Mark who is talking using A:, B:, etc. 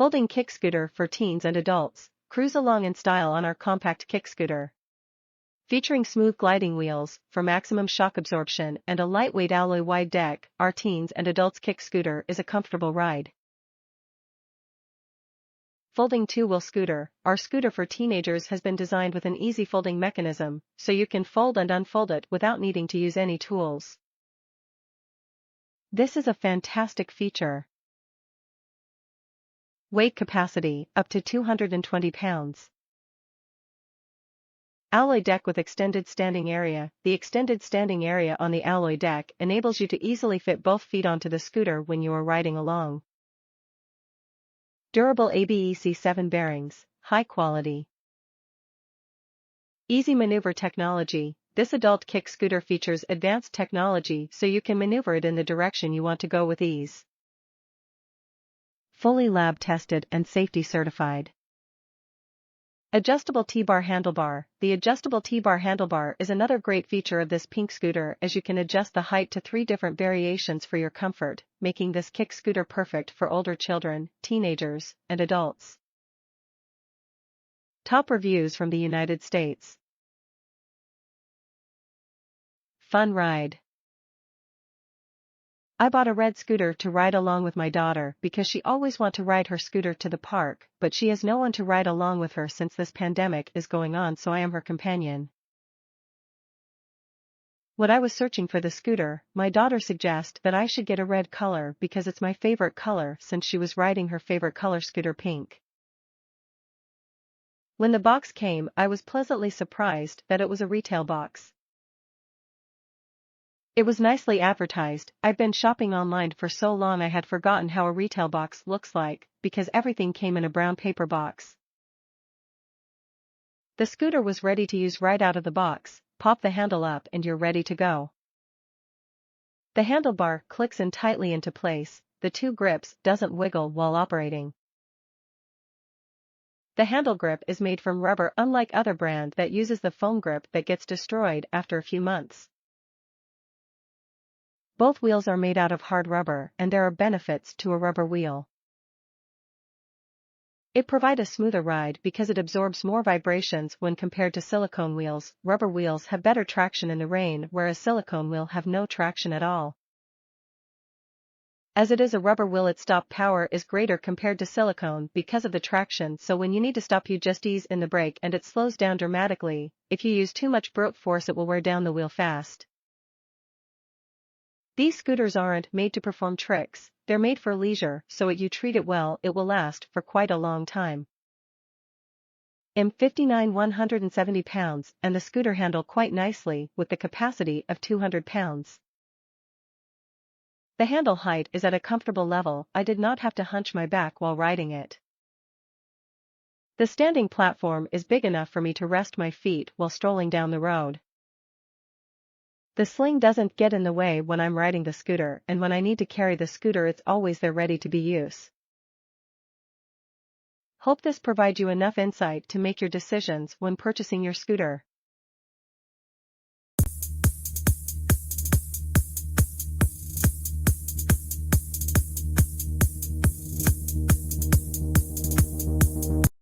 A: Folding kick scooter for teens and adults. Cruise along in style on our compact kick scooter. Featuring smooth gliding wheels for maximum shock absorption and a lightweight alloy wide deck, our teens and adults kick scooter is a comfortable ride. Folding two-wheel scooter. Our scooter for teenagers has been designed with an easy folding mechanism, so you can fold and unfold it without needing to use any tools. This is a fantastic feature. Weight capacity, up to 220 pounds. Alloy deck with extended standing area. The extended standing area on the alloy deck enables you to easily fit both feet onto the scooter when you are riding along. Durable ABEC 7 bearings, high quality. Easy maneuver technology. This adult kick scooter features advanced technology so you can maneuver it in the direction you want to go with ease. Fully lab tested and safety certified. Adjustable T-bar handlebar. The adjustable T-bar handlebar is another great feature of this pink scooter, as you can adjust the height to 3 different variations for your comfort, making this kick scooter perfect for older children, teenagers, and adults. Top reviews from the United States. Fun ride. I bought a red scooter to ride along with my daughter because she always wants to ride her scooter to the park, but she has no one to ride along with her since this pandemic is going on, so I am her companion. When I was searching for the scooter, my daughter suggested that I should get a red color because it's my favorite color since she was riding her favorite color scooter pink. When the box came, I was pleasantly surprised that it was a retail box. It was nicely advertised. I've been shopping online for so long I had forgotten how a retail box looks like, because everything came in a brown paper box. The scooter was ready to use right out of the box. Pop the handle up and you're ready to go. The handlebar clicks in tightly into place. The 2 grips doesn't wiggle while operating. The handle grip is made from rubber, unlike other brand that uses the foam grip that gets destroyed after a few months. Both wheels are made out of hard rubber, and there are benefits to a rubber wheel. It provides a smoother ride because it absorbs more vibrations when compared to silicone wheels. Rubber wheels have better traction in the rain, whereas silicone wheels have no traction at all. As it is a rubber wheel, its stop power is greater compared to silicone because of the traction, so when you need to stop you just ease in the brake and it slows down dramatically. If you use too much brute force it will wear down the wheel fast. These scooters aren't made to perform tricks, they're made for leisure, so if you treat it well it will last for quite a long time. I'm 59 170 pounds and the scooter handle quite nicely with the capacity of 200 pounds. The handle height is at a comfortable level. I did not have to hunch my back while riding it. The standing platform is big enough for me to rest my feet while strolling down the road. The sling doesn't get in the way when I'm riding the scooter, and when I need to carry the scooter it's always there ready to be used. Hope this provides you enough insight to make your decisions when purchasing your scooter.